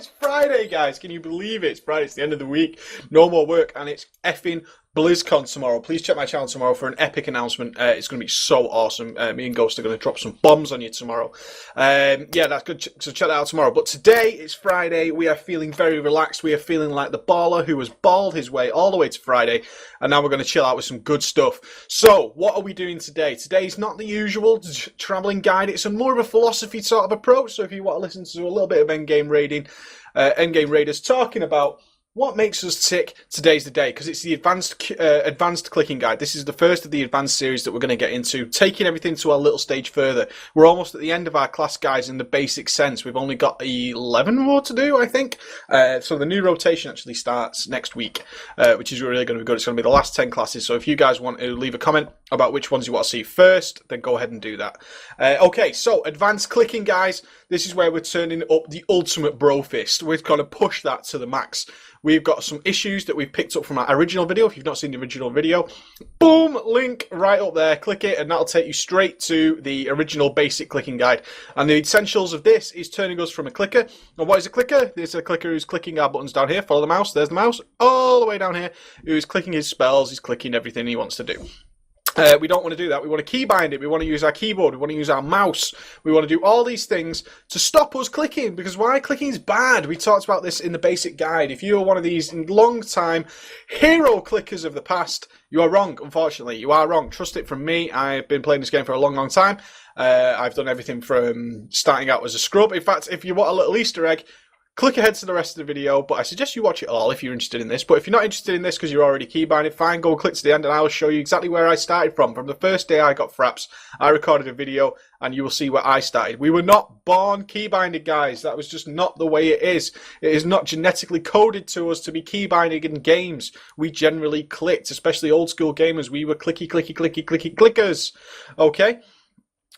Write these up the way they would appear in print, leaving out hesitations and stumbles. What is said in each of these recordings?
it's Friday, guys. Can you believe it? It's Friday. It's the end of the week. No more work, and it's effing BlizzCon tomorrow. Please check my channel tomorrow for an epic announcement. It's going to be so awesome. Me and Ghost are going to drop some bombs on you tomorrow. Yeah, that's good. So check that out tomorrow. But today, it's Friday. We are feeling very relaxed. We are feeling like the baller who has balled his way all the way to Friday. And now we're going to chill out with some good stuff. So, what are we doing today? Today is not the usual traveling guide. It's a more of a philosophy sort of approach. So if you want to listen to a little bit of endgame raiding, endgame raiders talking about what makes us tick, today's the day, because it's the advanced clicking guide. This is the first of the advanced series that we're going to get into, taking everything to our little stage further. We're almost at the end of our class guides in the basic sense. We've only got 11 more to do, I think. So the new rotation actually starts next week, which is really going to be good. It's going to be the last 10 classes. So if you guys want to leave a comment about which ones you want to see first, then go ahead and do that. Okay, so advanced clicking, guys. This is where we're turning up the ultimate bro fist. We're going to push that to the max. We've got some issues that we've picked up from our original video. If you've not seen the original video, boom, link right up there. Click it, and that'll take you straight to the original basic clicking guide. And the essentials of this is turning us from a clicker. And what is a clicker? It's a clicker who's clicking our buttons down here. Follow the mouse. There's the mouse. All the way down here. Who's clicking his spells. He's clicking everything he wants to do. We don't want to do that. We want to keybind it. We want to use our keyboard. We want to use our mouse. We want to do all these things to stop us clicking, because why clicking is bad. We talked about this in the basic guide. If you're one of these long-time hero clickers of the past, you are wrong, unfortunately. You are wrong. Trust it from me. I've been playing this game for a long, long time. I've done everything from starting out as a scrub. In fact, if you want a little Easter egg, click ahead to the rest of the video, but I suggest you watch it all if you're interested in this. But if you're not interested in this because you're already keybinding, fine, go and click to the end and I will show you exactly where I started from. From the first day I got fraps, I recorded a video and you will see where I started. We were not born keybinding, guys. That was just not the way it is. It is not genetically coded to us to be keybinding in games. We generally clicked, especially old school gamers. We were clicky, clicky, clicky, clicky clickers. Okay?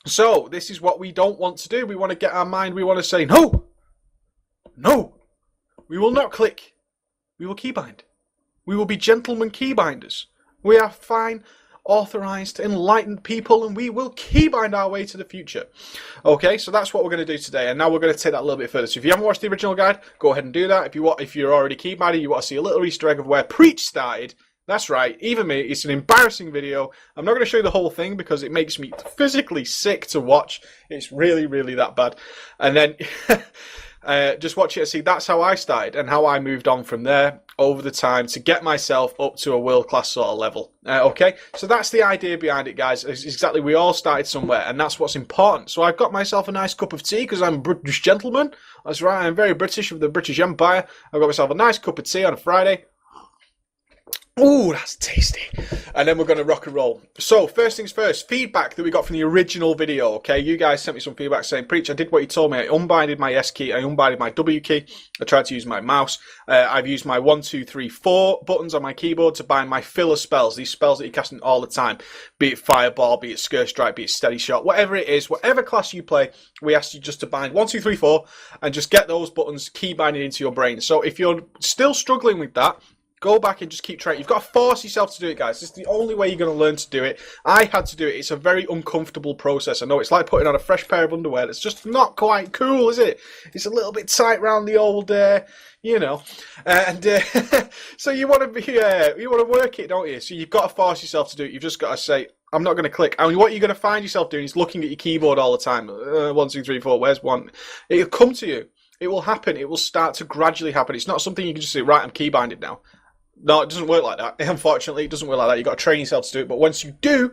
So, this is what we don't want to do. We want to get our mind, we want to say, no! No, we will not click. We will keybind. We will be gentlemen keybinders. We are fine, authorized, enlightened people, and we will keybind our way to the future. Okay, so that's what we're going to do today, and now we're going to take that a little bit further. So if you haven't watched the original guide, go ahead and do that. If you're already keybinding, you want to see a little Easter egg of where Preach started. That's right, even me, it's an embarrassing video. I'm not going to show you the whole thing because it makes me physically sick to watch. It's really, really that bad. And then just watch it and see that's how I started and how I moved on from there over the time to get myself up to a world-class sort of level. Okay, so that's the idea behind it, guys. It's exactly, we all started somewhere, and that's what's important. So I've got myself a nice cup of tea because I'm a British gentleman. That's right, I'm very British of the British Empire. I've got myself a nice cup of tea on a Friday. Ooh, that's tasty. And then we're going to rock and roll. So, first things first, feedback that we got from the original video, okay? You guys sent me some feedback saying, Preach, I did what you told me. I unbinded my S key, I unbinded my W key, I tried to use my mouse. I've used my 1, 2, 3, 4 buttons on my keyboard to bind my filler spells, these spells that you're casting all the time, be it Fireball, be it Scare Strike, be it Steady Shot, whatever it is, whatever class you play, we ask you just to bind 1, 2, 3, 4, and just get those buttons key binding into your brain. So, if you're still struggling with that, go back and just keep trying. You've got to force yourself to do it, guys. It's the only way you're going to learn to do it. I had to do it. It's a very uncomfortable process. I know it's like putting on a fresh pair of underwear. It's just not quite cool, is it? It's a little bit tight around the old, you know. So you want to be, you want to work it, don't you? So you've got to force yourself to do it. You've just got to say, I'm not going to click. I mean, what you're going to find yourself doing is looking at your keyboard all the time. 1, 2, 3, 4. Where's 1? It'll come to you. It will happen. It will start to gradually happen. It's not something you can just say, right, I'm keybinded now. No, it doesn't work like that. Unfortunately, it doesn't work like that. You've got to train yourself to do it. But once you do,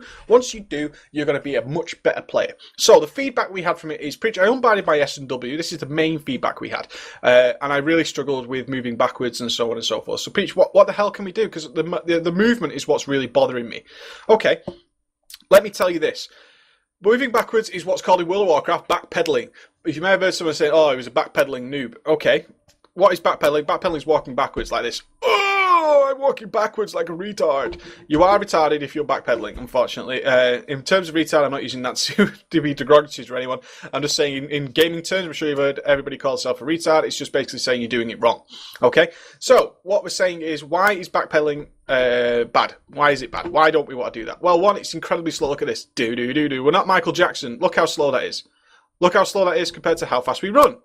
you're going to be a much better player. So the feedback we had from it is, Preach, I unbinded my S and W. This is the main feedback we had. And I really struggled with moving backwards and so on and so forth. So Preach, what the hell can we do? Because the movement is what's really bothering me. Okay, let me tell you this. Moving backwards is what's called in World of Warcraft backpedaling. If you may have heard someone say, oh, he was a backpedaling noob. Okay, what is backpedaling? Backpedaling is walking backwards like this. Oh, I'm walking backwards like a retard. You are retarded if you're backpedaling, unfortunately. In terms of retard, I'm not using that to be derogatory to anyone. I'm just saying in gaming terms, I'm sure you've heard everybody call themselves a retard. It's just basically saying you're doing it wrong. Okay? So, what we're saying is, why is backpedaling bad? Why is it bad? Why don't we want to do that? Well, one, it's incredibly slow. Look at this. Do. We're not Michael Jackson. Look how slow that is. Look how slow that is compared to how fast we run.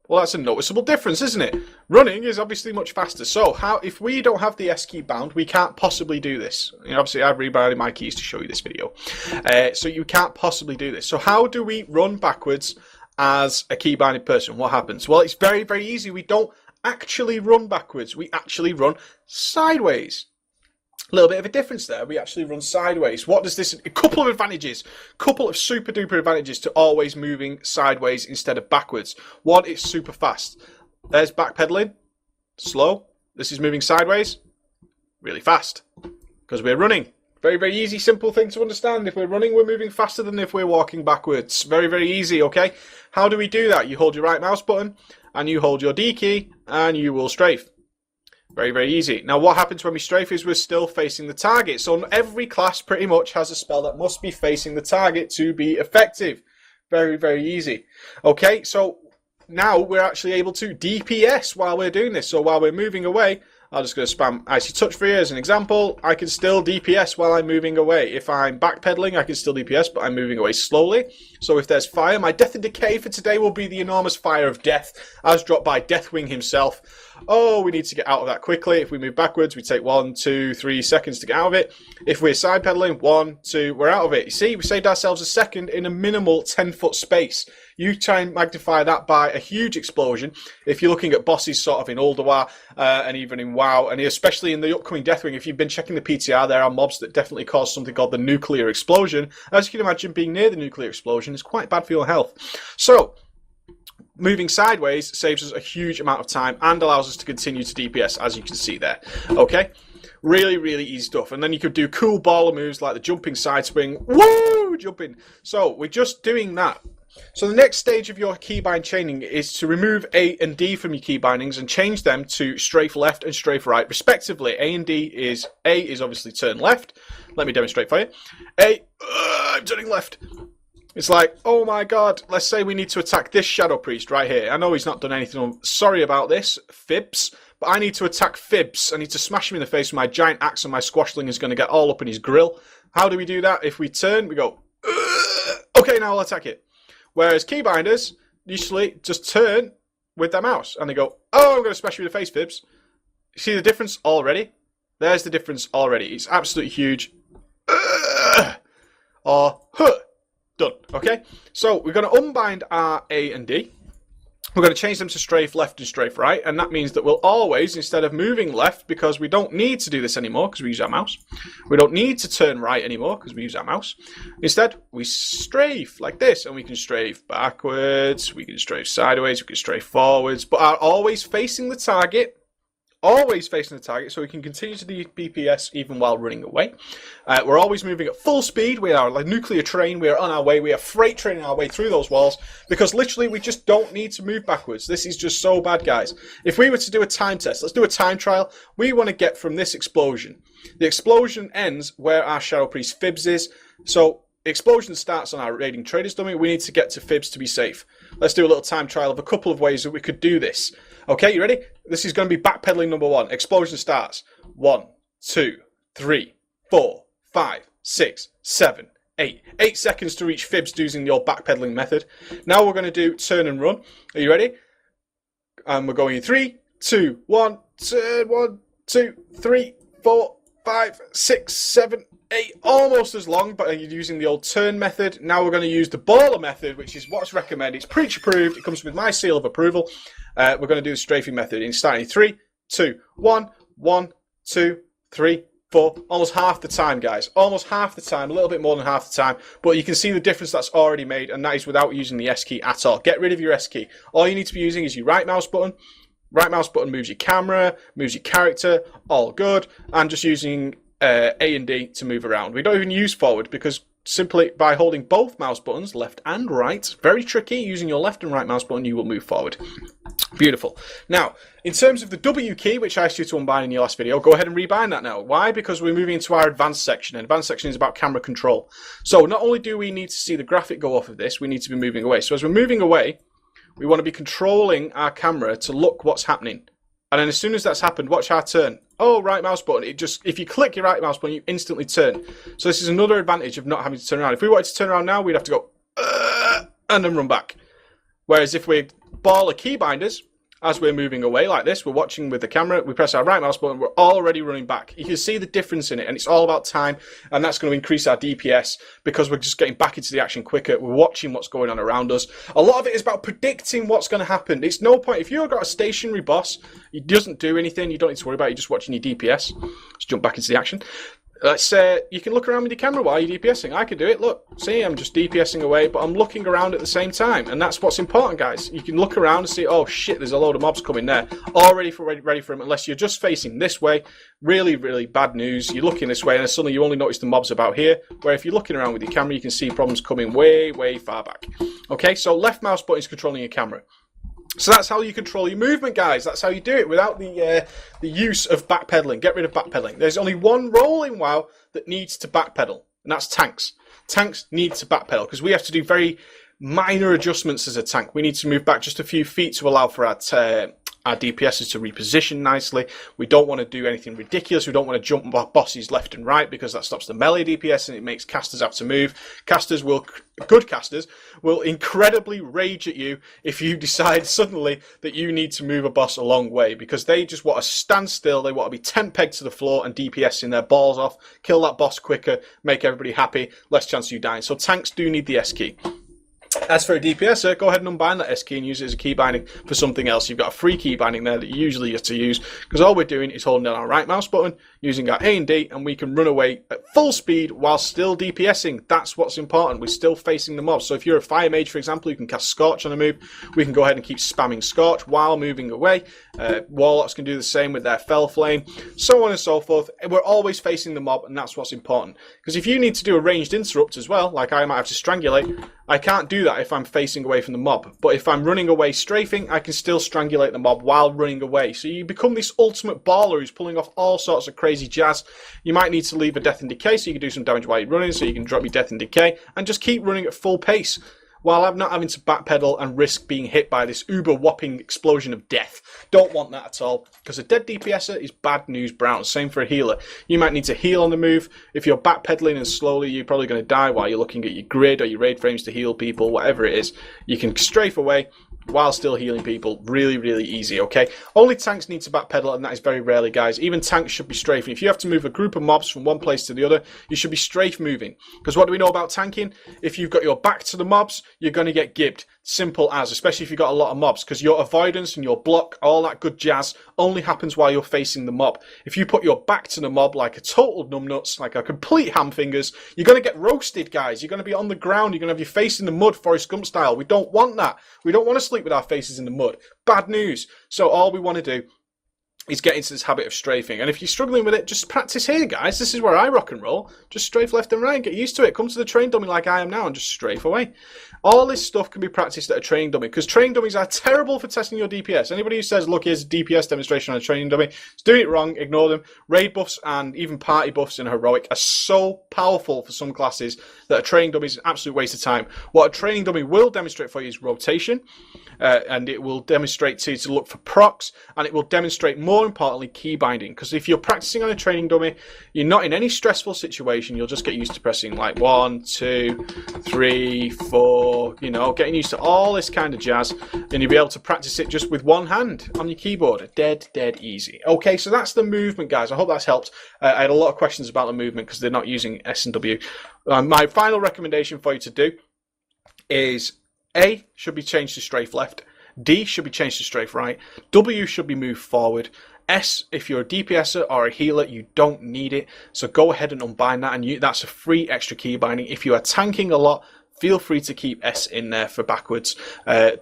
Well, that's a noticeable difference, isn't it? Running is obviously much faster. So if we don't have the S key bound, we can't possibly do this. You know, obviously, I've rebinded my keys to show you this video. So you can't possibly do this. So how do we run backwards as a key binded person? What happens? Well, it's very, very easy. We don't actually run backwards. We actually run sideways. A little bit of a difference there. We actually run sideways. What does this... A couple of advantages. Couple of super duper advantages to always moving sideways instead of backwards. One, it's super fast. There's backpedaling. Slow. This is moving sideways. Really fast. Because we're running. Very, very easy, simple thing to understand. If we're running, we're moving faster than if we're walking backwards. Very, very easy, okay? How do we do that? You hold your right mouse button and you hold your D key and you will strafe. Very, very easy. Now, what happens when we strafe is we're still facing the target. So every class pretty much has a spell that must be facing the target to be effective. Very, very easy. Okay, so now we're actually able to DPS while we're doing this. So while we're moving away, I'm just going to spam Icy Touch for you as an example. I can still DPS while I'm moving away. If I'm backpedaling, I can still DPS, but I'm moving away slowly. So if there's fire, my Death and Decay for today will be the enormous fire of death, as dropped by Deathwing himself. Oh, we need to get out of that quickly. If we move backwards, we take 1, 2, 3 seconds to get out of it. If we're side pedaling, 1, 2, we're out of it. You see, we saved ourselves a second in a minimal 10-foot space. You try and magnify that by a huge explosion. If you're looking at bosses sort of in Ulduar and even in WoW, and especially in the upcoming Deathwing, if you've been checking the PTR, there are mobs that definitely cause something called the nuclear explosion. As you can imagine, being near the nuclear explosion is quite bad for your health. So, moving sideways saves us a huge amount of time and allows us to continue to DPS, as you can see there. Okay? Really, really easy stuff. And then you could do cool baller moves like the jumping side swing. Woo! Jumping. So, we're just doing that. So the next stage of your keybind chaining is to remove A and D from your key bindings and change them to strafe left and strafe right, respectively. A and D is... A is obviously turn left. Let me demonstrate for you. I'm turning left. It's like, oh my god, let's say we need to attack this Shadow Priest right here. I know he's not done anything. Sorry about this, Fibs. But I need to attack Fibs. I need to smash him in the face with my giant axe, and my squashling is going to get all up in his grill. How do we do that? If we turn, we go... Okay, now I'll attack it. Whereas keybinders usually just turn with their mouse and they go, oh, I'm going to smash you in the face, Fibs. See the difference already? There's the difference already. It's absolutely huge. Done. Okay? So we're going to unbind our A and D. We're going to change them to strafe left and strafe right, and that means that we'll always, instead of moving left, because we don't need to do this anymore because we use our mouse, we don't need to turn right anymore because we use our mouse. Instead, we strafe like this, and we can strafe backwards, we can strafe sideways, we can strafe forwards, but are always facing the target. Always facing the target, so we can continue to do BPS even while running away. We're always moving at full speed. We are like nuclear train. We are on our way. We are freight training our way through those walls because literally we just don't need to move backwards. This is just so bad, guys. If we were to do a time test, let's do a time trial. We want to get from this explosion. The explosion ends where our Shadow Priest Fibs is. So the explosion starts on our raiding traders dummy. We need to get to Fibs to be safe. Let's do a little time trial of a couple of ways that we could do this. Okay, you ready? This is going to be backpedaling number 1. Explosion starts. 1, 2, 3, 4, 5, 6, 7, 8. 8 seconds to reach Fibs using the old backpedaling method. Now we're going to do turn and run. Are you ready? And we're going in 3, 2, 1, turn, 1, 2, 3, 4, 5, 6, 7, 8. Almost as long, but you're using the old turn method. Now we're going to use the baller method, which is what's recommended. It's preach approved. It comes with my seal of approval. We're going to do the strafing method in starting 3, 2, 1, 1, 2, 3, 4. Almost half the time, guys. Almost half the time. A little bit more than half the time. But you can see the difference that's already made, and that is without using the S key at all. Get rid of your S key. All you need to be using is your right mouse button. Right mouse button moves your camera, moves your character. All good. And just using A and D to move around. We don't even use forward because simply by holding both mouse buttons, left and right, very tricky, using your left and right mouse button, you will move forward. Beautiful. Now, in terms of the W key, which I asked you to unbind in your last video, go ahead and rebind that now. Why? Because we're moving into our advanced section, and advanced section is about camera control. So not only do we need to see the graphic go off of this, we need to be moving away. So as we're moving away, we want to be controlling our camera to look what's happening. And then as soon as that's happened, watch our turn. Oh, right mouse button. If you click your right mouse button, you instantly turn. So this is another advantage of not having to turn around. If we wanted to turn around now, we'd have to go and then run back. Whereas if we're ball of keybinders. As we're moving away like this, we're watching with the camera, we press our right mouse button, we're already running back. You can see the difference in it, and it's all about time, and that's going to increase our DPS because we're just getting back into the action quicker. We're watching what's going on around us. A lot of it is about predicting what's going to happen. It's no point, if you've got a stationary boss, he doesn't do anything, you don't need to worry about it, you're just watching your DPS. Let's jump back into the action. Let's say you can look around with your camera while you're DPSing. I can do it. Look, see, I'm just DPSing away, but I'm looking around at the same time, and that's what's important, guys. You can look around and see, oh shit, there's a load of mobs coming there, all ready for them. Unless you're just facing this way, really, really bad news. You're looking this way, and then suddenly you only notice the mobs about here. Where if you're looking around with your camera, you can see problems coming way, way far back. Okay, so left mouse button is controlling your camera. So that's how you control your movement, guys. That's how you do it without the use of backpedaling. Get rid of backpedaling. There's only one role in WoW that needs to backpedal, and that's tanks. Tanks need to backpedal because we have to do very minor adjustments as a tank. We need to move back just a few feet to allow for our DPSs to reposition nicely. We don't want to do anything ridiculous. We don't want to jump bosses left and right because that stops the melee DPS and it makes casters have to move. Good casters will incredibly rage at you if you decide suddenly that you need to move a boss a long way because they just want to stand still. They want to be tent pegged to the floor and DPSing their balls off, kill that boss quicker, make everybody happy, less chance of you dying. So tanks do need the S key. As for a DPSer, go ahead and unbind that S key and use it as a key binding for something else. You've got a free key binding there that you usually have to use because all we're doing is holding down our right mouse button, using our A and D, and we can run away at full speed while still DPSing. That's what's important. We're still facing the mobs. So if you're a fire mage, for example, you can cast Scorch on a move. We can go ahead and keep spamming Scorch while moving away. Warlocks can do the same with their Fell Flame, so on and so forth. We're always facing the mob, and that's what's important. Because if you need to do a ranged interrupt as well, like I might have to strangulate, I can't do that if I'm facing away from the mob. But if I'm running away strafing, I can still strangulate the mob while running away. So you become this ultimate baller who's pulling off all sorts of crazy jazz. You might need to leave a death and decay so you can do some damage while you're running, so you can drop your death and decay, and just keep running at full pace while I'm not having to backpedal and risk being hit by this uber whopping explosion of death. Don't want that at all, because a dead DPSer is bad news brown. Same for a healer. You might need to heal on the move. If you're backpedaling and slowly, you're probably going to die while you're looking at your grid or your raid frames to heal people, whatever it is. You can strafe away while still healing people. Really, really easy, okay? Only tanks need to backpedal, and that is very rarely, guys. Even tanks should be strafing. If you have to move a group of mobs from one place to the other, you should be strafe moving. Because what do we know about tanking? If you've got your back to the mobs, you're going to get gibbed. Simple as, especially if you've got a lot of mobs, because your avoidance and your block, all that good jazz, only happens while you're facing the mob. If you put your back to the mob like a total numbnuts, like a complete hamfingers, you're going to get roasted, guys. You're going to be on the ground. You're going to have your face in the mud, Forrest Gump style. We don't want that. We don't want to sleep with our faces in the mud. Bad news. So all we want to do is get into this habit of strafing. And if you're struggling with it, just practice here, guys. This is where I rock and roll. Just strafe left and right. Get used to it. Come to the train dummy like I am now and just strafe away. All this stuff can be practiced at a training dummy because training dummies are terrible for testing your DPS. Anybody who says, look, here's a DPS demonstration on a training dummy, is doing it wrong. Ignore them. Raid buffs and even party buffs in Heroic are so powerful for some classes that a training dummy is an absolute waste of time. What a training dummy will demonstrate for you is rotation, and it will demonstrate to you to look for procs, and it will demonstrate, more importantly, key binding. Because if you're practicing on a training dummy, you're not in any stressful situation. You'll just get used to pressing like 1, 2, 3, 4, you know, getting used to all this kind of jazz, and you'll be able to practice it just with one hand on your keyboard. Dead easy. Okay, so that's the movement, guys. I hope that's helped. I had a lot of questions about the movement because they're not using S and W. My final recommendation for you to do is A should be changed to strafe left. D should be changed to strafe right. W should be moved forward. S, if you're a DPSer or a healer, you don't need it. So go ahead and unbind that, and that's a free extra key binding. If you are tanking a lot, feel free to keep S in there for backwards.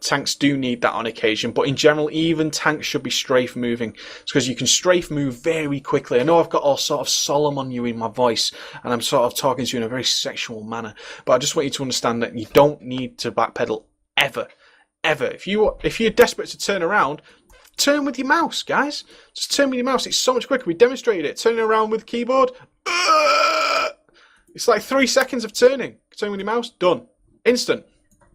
Tanks do need that on occasion, but in general, even tanks should be strafe moving. It's because you can strafe move very quickly. I know I've got all sort of solemn on you in my voice, and I'm sort of talking to you in a very sexual manner, but I just want you to understand that you don't need to backpedal ever. If you're desperate to turn around, turn with your mouse, guys. Just turn with your mouse. It's so much quicker. We demonstrated it. Turning around with keyboard. It's like 3 seconds of turning. Turn with your mouse. Done. Instant.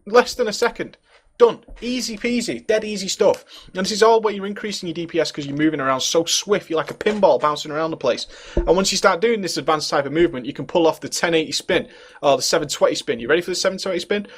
Less than a second. Done. Easy peasy. Dead easy stuff. And this is all where you're increasing your DPS because you're moving around so swift. You're like a pinball bouncing around the place. And once you start doing this advanced type of movement, you can pull off the 1080 spin or the 720 spin. You ready for the 720 spin?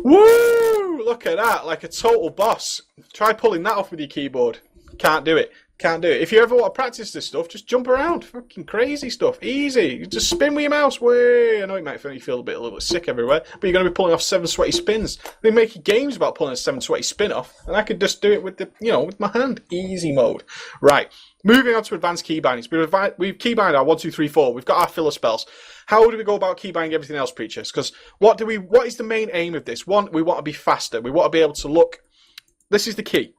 Woo! Look at that, like a total boss. Try pulling that off with your keyboard. Can't do it. Can't do it. If you ever want to practice this stuff, just jump around. Fucking crazy stuff. Easy. You just spin with your mouse. Way. I know it might make you feel a little bit sick everywhere, but you're going to be pulling off 7 sweaty spins. They make games about pulling a 7 sweaty spin off, and I could just do it with the, with my hand. Easy mode. Right. Moving on to advanced key bindings. We've key bind our 1, 2, 3, 4. We've got our filler spells. How do we go about key binding everything else, preachers? Because what is the main aim of this? One, we want to be faster. We want to be able to look. This is the key.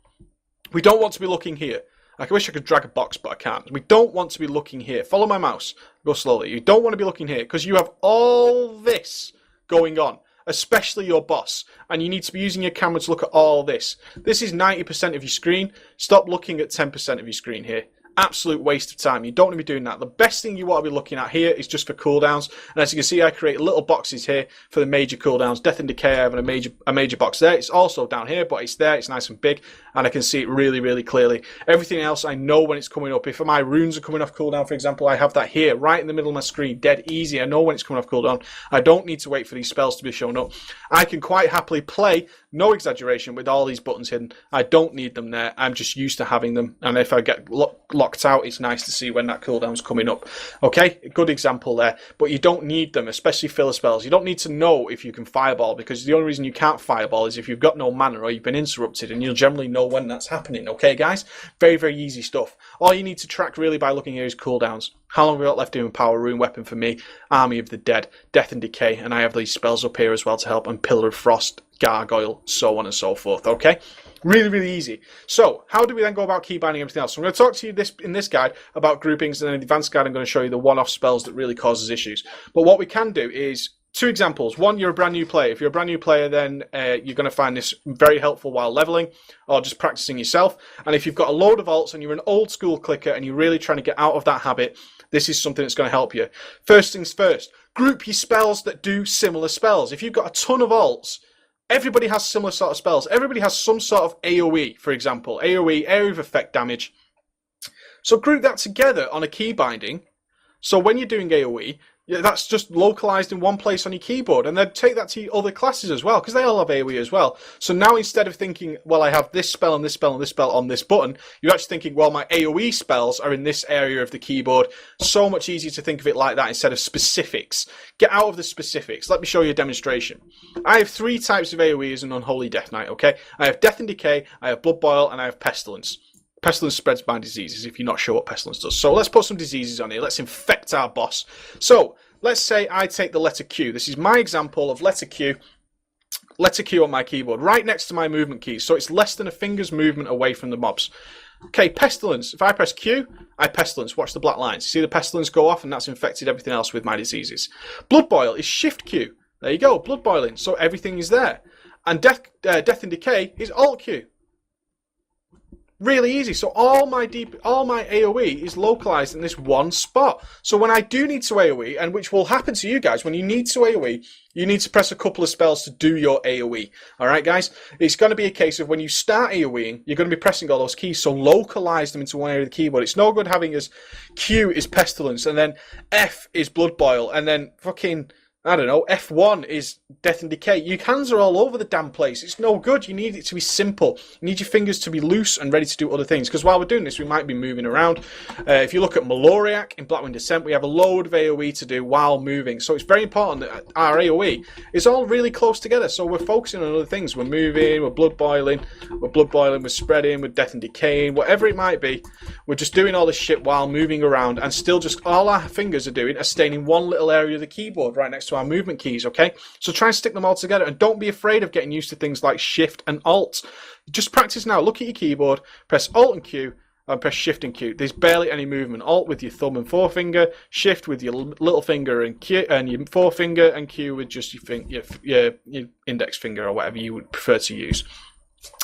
We don't want to be looking here. I wish I could drag a box, but I can't. We don't want to be looking here. Follow my mouse. Go slowly. You don't want to be looking here because you have all this going on, especially your boss. And you need to be using your camera to look at all this. This is 90% of your screen. Stop looking at 10% of your screen here. Absolute waste of time. You don't want to be doing that. The best thing you want to be looking at here is just for cooldowns. And as you can see, I create little boxes here for the major cooldowns. Death and Decay, I have a major box there. It's also down here, but it's there. It's nice and big, and I can see it really, really clearly. Everything else, I know when it's coming up. If my runes are coming off cooldown, for example, I have that here, right in the middle of my screen, dead easy. I know when it's coming off cooldown. I don't need to wait for these spells to be shown up. I can quite happily play, no exaggeration, with all these buttons hidden. I don't need them there. I'm just used to having them, and if I get locked out, it's nice to see when that cooldown's coming up. Okay, good example there. But you don't need them, especially filler spells. You don't need to know if you can fireball, because the only reason you can't fireball is if you've got no mana or you've been interrupted, and you'll generally know when that's happening. Okay, guys? Very, very easy stuff. All you need to track really by looking here is cooldowns. How long have we got left doing power? Rune weapon for me, Army of the Dead, Death and Decay, and I have these spells up here as well to help, and Pillar of Frost, Gargoyle, so on and so forth. Okay? Really, really easy. So, how do we then go about key binding everything else? So I'm going to talk to you in this guide about groupings, and then in the advanced guide I'm going to show you the one-off spells that really causes issues. But what we can do is 2 examples. One, you're a brand new player. If you're a brand new player, then you're going to find this very helpful while leveling or just practicing yourself. And if you've got a load of alts and you're an old school clicker and you're really trying to get out of that habit, this is something that's going to help you. First things first, group your spells that do similar spells. If you've got a ton of alts, everybody has similar sort of spells. Everybody has some sort of AoE, for example. AoE, area of effect damage. So group that together on a key binding. So when you're doing AoE, that's just localized in one place on your keyboard. And then take that to other classes as well, because they all have AoE as well. So now instead of thinking, well, I have this spell and this spell and this spell on this button, you're actually thinking, well, my AoE spells are in this area of the keyboard. So much easier to think of it like that instead of specifics. Get out of the specifics. Let me show you a demonstration. I have 3 types of AoE as an Unholy Death Knight, okay? I have Death and Decay, I have Blood Boil, and I have Pestilence. Pestilence spreads by diseases, if you're not sure what Pestilence does. So let's put some diseases on here. Let's infect our boss. So let's say I take the letter Q. This is my example of letter Q. Letter Q on my keyboard, right next to my movement keys. So it's less than a finger's movement away from the mobs. Okay, Pestilence. If I press Q, I Pestilence. Watch the black lines. See the Pestilence go off, and that's infected everything else with my diseases. Blood Boil is Shift Q. There you go, Blood Boiling. So everything is there. And Death and Decay is Alt Q. Really easy. So all my AoE is localized in this one spot. So when I do need to AoE, and which will happen to you guys, when you need to AoE, you need to press a couple of spells to do your AoE. Alright guys? It's going to be a case of when you start AoEing, you're going to be pressing all those keys, so localize them into one area of the keyboard. It's no good having as Q is Pestilence, and then F is Blood Boil, and then fucking, I don't know, F1 is Death and Decay. Your hands are all over the damn place. It's no good. You need it to be simple. You need your fingers to be loose and ready to do other things. Because while we're doing this, we might be moving around. If you look at Maloriac in Blackwing Descent, we have a load of AoE to do while moving. So it's very important that our AoE is all really close together. So we're focusing on other things. We're moving, we're blood boiling, we're spreading, we're Death and Decaying, whatever it might be. We're just doing all this shit while moving around, and still just all our fingers are doing are staying in one little area of the keyboard right next to our movement keys, okay? So try and stick them all together, and don't be afraid of getting used to things like Shift and Alt. Just practice now. Look at your keyboard, press Alt and Q, and press Shift and Q. There's barely any movement. Alt with your thumb and forefinger, Shift with your little finger and Q, and your forefinger, and Q with just your index finger or whatever you would prefer to use.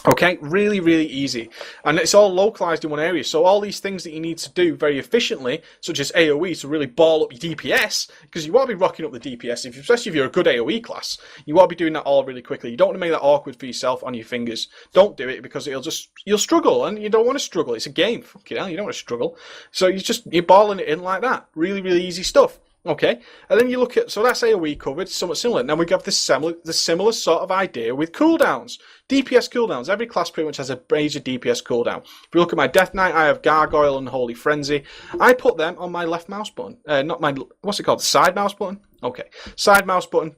Okay, really, really easy. And it's all localized in one area. So all these things that you need to do very efficiently, such as AoE to really ball up your DPS, because you want to be rocking up the DPS, especially if you're a good AoE class, you want to be doing that all really quickly. You don't want to make that awkward for yourself on your fingers. Don't do it, because you'll struggle, and you don't want to struggle. It's a game. Fucking hell, you don't want to struggle. So you're balling it in like that. Really, really easy stuff. Okay, and then you look at, so that's AoE covered, somewhat similar. Now we have the similar sort of idea with cooldowns. DPS cooldowns. Every class pretty much has a major DPS cooldown. If you look at my Death Knight, I have Gargoyle and Holy Frenzy. I put them on my left mouse button. Not my, what's it called? Side mouse button? Okay, side mouse button.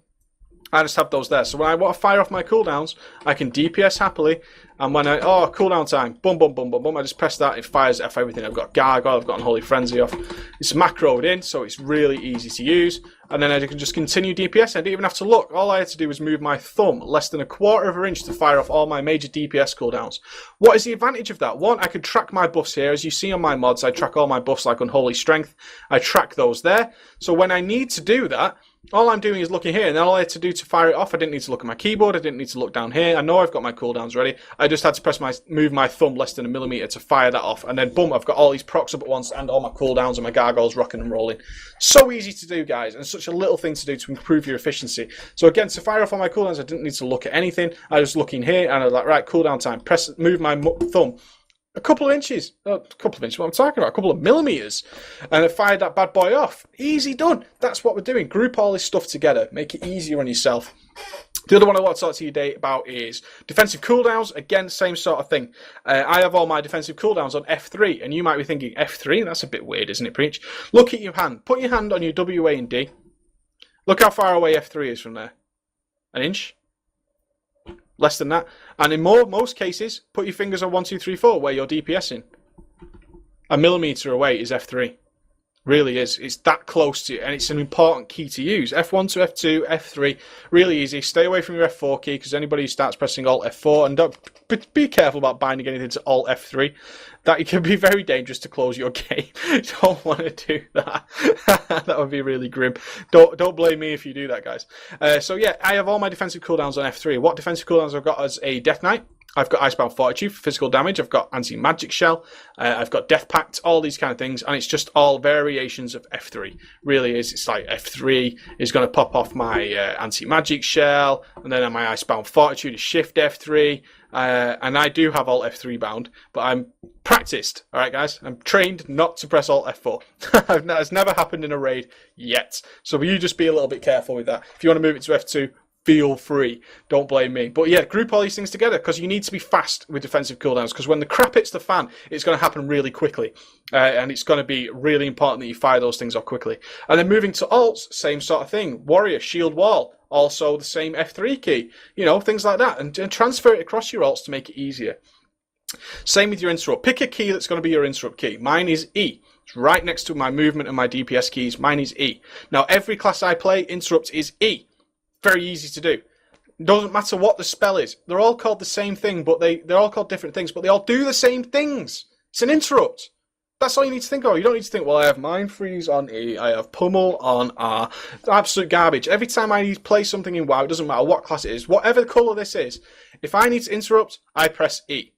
I just have those there. So when I want to fire off my cooldowns, I can DPS happily. And when cooldown time, boom, boom, boom, boom, boom, I just press that, it fires off everything. I've got Gargoyle, I've got Unholy Frenzy off. It's macroed in, so it's really easy to use. And then I can just continue DPS. I didn't even have to look. All I had to do was move my thumb less than 1/4 of an inch to fire off all my major DPS cooldowns. What is the advantage of that? One, I could track my buffs here. As you see on my mods, I track all my buffs like Unholy Strength. I track those there. So when I need to do that, all I'm doing is looking here, and then all I had to do to fire it off, I didn't need to look at my keyboard, I didn't need to look down here. I know I've got my cooldowns ready. I just had to move my thumb less than 1 millimeter to fire that off, and then boom, I've got all these procs up at once, and all my cooldowns and my gargoyles rocking and rolling. So easy to do, guys, and such a little thing to do to improve your efficiency. So again, to fire off all my cooldowns, I didn't need to look at anything. I was looking here, and I was like, right, cooldown time, move my thumb a couple of inches, what I'm talking about, a couple of millimeters, and I fired that bad boy off. Easy done. That's what we're doing. Group all this stuff together. Make it easier on yourself. The other one I want to talk to you today about is defensive cooldowns. Again, same sort of thing. I have all my defensive cooldowns on F3, and you might be thinking, F3? That's a bit weird, isn't it, Preach? Look at your hand. Put your hand on your WA and D. Look how far away F3 is from there. 1 inch? Less than that. And in most cases, put your fingers on 1, 2, 3, 4 where you're DPSing. 1 millimeter away is F3. Really is. It's that close to you, and it's an important key to use. F1 to F2, F3, really easy. Stay away from your F4 key, because anybody who starts pressing Alt F4, and don't be careful about binding anything to Alt F3. That can be very dangerous to close your game. Don't want to do that. That would be really grim. Don't blame me if you do that, guys. So yeah, I have all my defensive cooldowns on F3. What defensive cooldowns I've got as a Death Knight? I've got Icebound Fortitude for physical damage. I've got Anti-Magic Shell. I've got Death Pact, all these kind of things. And it's just all variations of F3. Really is. It's like F3 is going to pop off my Anti-Magic Shell. And then my Icebound Fortitude is Shift F3. And I do have Alt F3 bound. But I'm practiced. All right, guys? I'm trained not to press Alt F4. That's never happened in a raid yet. So you just be a little bit careful with that. If you want to move it to F2, feel free. Don't blame me. But yeah, group all these things together, because you need to be fast with defensive cooldowns, because when the crap hits the fan, it's going to happen really quickly. And it's going to be really important that you fire those things off quickly. And then moving to alts, same sort of thing. Warrior, Shield Wall, also the same F3 key. You know, things like that. And transfer it across your alts to make it easier. Same with your interrupt. Pick a key that's going to be your interrupt key. Mine is E. It's right next to my movement and my DPS keys. Mine is E. Now, every class I play, interrupt is E. Very easy to do. Doesn't matter what the spell is. They're all called the same thing, but they're all called different things, but they all do the same things. It's an interrupt. That's all you need to think of. You don't need to think, well, I have Mind Freeze on E, I have Pummel on R. Absolute garbage. Every time I need to play something in WoW, it doesn't matter what class it is, whatever colour this is, if I need to interrupt, I press E.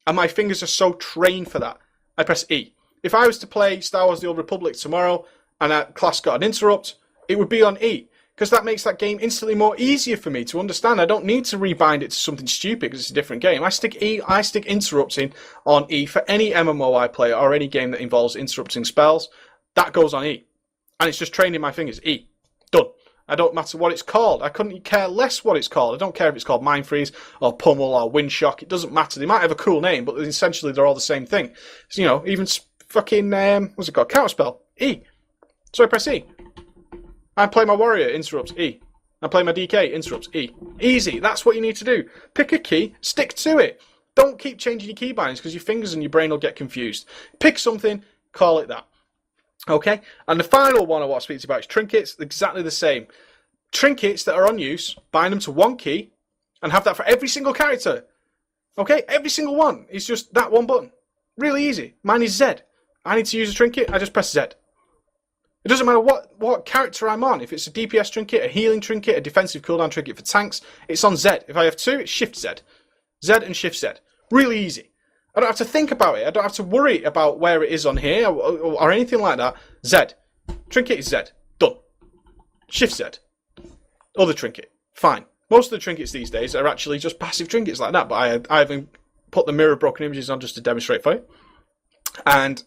And my fingers are so trained for that. I press E. If I was to play Star Wars The Old Republic tomorrow, and that class got an interrupt, it would be on E. Because that makes that game instantly more easier for me to understand. I don't need to rebind it to something stupid because it's a different game. I stick interrupting on E for any MMO I play or any game that involves interrupting spells. That goes on E. And it's just training my fingers. E. Done. I don't matter what it's called. I couldn't care less what it's called. I don't care if it's called Mind Freeze or Pummel or Wind Shock. It doesn't matter. They might have a cool name, but essentially they're all the same thing. So, you know, even fucking, what's it called? Counterspell. E. So I press E. I play my warrior, interrupts, E. I play my DK, interrupts, E. Easy, that's what you need to do. Pick a key, stick to it. Don't keep changing your key bindings because your fingers and your brain will get confused. Pick something, call it that. Okay? And the final one I want to speak to you about is trinkets, exactly the same. Trinkets that are on use, bind them to one key, and have that for every single character. Okay? Every single one. It's just that one button. Really easy. Mine is Z. I need to use a trinket, I just press Z. It doesn't matter what character I'm on. If it's a DPS trinket, a healing trinket, a defensive cooldown trinket for tanks, it's on Z. If I have two, it's Shift Z. Z and Shift Z. Really easy. I don't have to think about it. I don't have to worry about where it is on here or anything like that. Z. Trinket is Z. Done. Shift Z. Other trinket. Fine. Most of the trinkets these days are actually just passive trinkets like that, but I haven't put the mirror broken images on just to demonstrate for you. And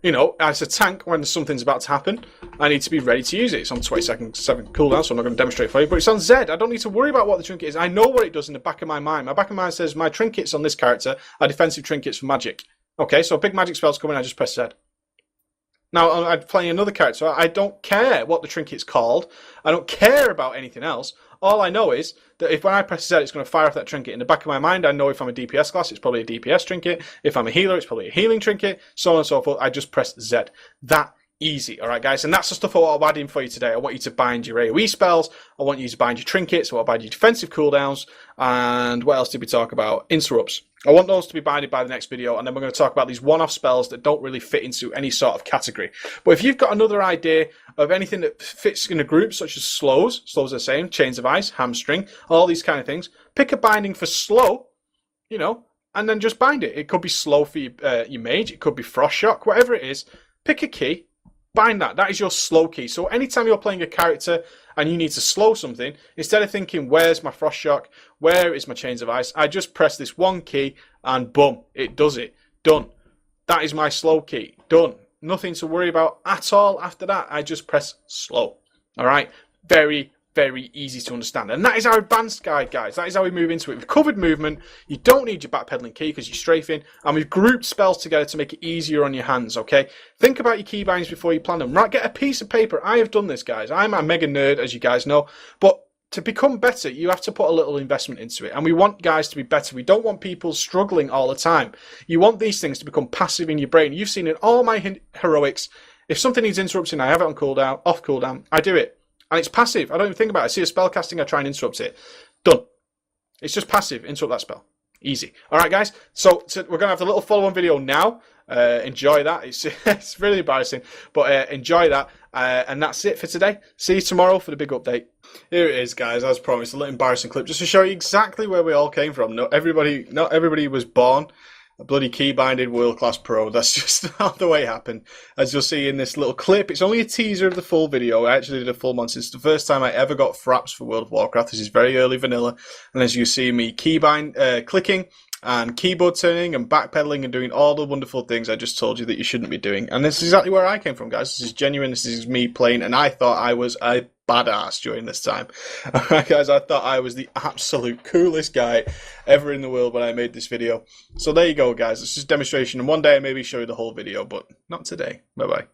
You know, as a tank, when something's about to happen, I need to be ready to use it. It's on 20-second cooldown, so I'm not going to demonstrate for you. But it's on Z. I don't need to worry about what the trinket is. I know what it does in the back of my mind. My back of my mind says my trinkets on this character are defensive trinkets for magic. Okay, so big magic spells come in, I just press Z. Now, I'm playing another character. I don't care what the trinket's called. I don't care about anything else. All I know is that if when I press Z, it's going to fire off that trinket. In the back of my mind, I know if I'm a DPS class, it's probably a DPS trinket. If I'm a healer, it's probably a healing trinket. So on and so forth. I just press Z. That easy. All right, guys? And that's the stuff I want to add in for you today. I want you to bind your AoE spells. I want you to bind your trinkets. I want to bind your defensive cooldowns. And what else did we talk about? Interrupts. I want those to be binded by the next video, and then we're going to talk about these one-off spells that don't really fit into any sort of category. But if you've got another idea of anything that fits in a group, such as slows are the same, chains of ice, hamstring, all these kind of things, pick a binding for slow, you know, and then just bind it. It could be slow for your mage, it could be frost shock, whatever it is. Pick a key, bind that. That is your slow key. So anytime you're playing a character and you need to slow something, instead of thinking, where's my frost shock, where is my chains of ice, I just press this one key and boom, it does it. Done. That is my slow key. Done. Nothing to worry about at all after that. I just press slow. All right? Very, very easy to understand. And that is our advanced guide, guys. That is how we move into it. We've covered movement. You don't need your backpedaling key because you're strafing. And we've grouped spells together to make it easier on your hands, okay? Think about your keybinds before you plan them. Right, get a piece of paper. I have done this, guys. I'm a mega nerd, as you guys know. But to become better, you have to put a little investment into it. And we want guys to be better. We don't want people struggling all the time. You want these things to become passive in your brain. You've seen in all my heroics, if something needs interrupting, I have it on cooldown, off cooldown, I do it. And it's passive. I don't even think about it. I see a spell casting, I try and interrupt it. Done. It's just passive. Interrupt that spell. Easy. All right, guys. So we're going to have a little follow-on video now. Enjoy that. It's really embarrassing, but enjoy that. And that's it for today. See you tomorrow for the big update. Here it is, guys. As promised, a little embarrassing clip just to show you exactly where we all came from. Not everybody was born a bloody keybinded world-class pro. That's just not the way it happened. As you'll see in this little clip, it's only a teaser of the full video. I actually did a full month. It's the first time I ever got fraps for World of Warcraft. This is very early vanilla. And as you see me clicking and keyboard turning and backpedaling and doing all the wonderful things I just told you that you shouldn't be doing. And this is exactly where I came from, guys. This is genuine. This is me playing, and I thought I was a badass during this time. Alright, guys, I thought I was the absolute coolest guy ever in the world when I made this video. So there you go, guys. This is a demonstration, and one day I maybe show you the whole video, but not today. Bye-bye.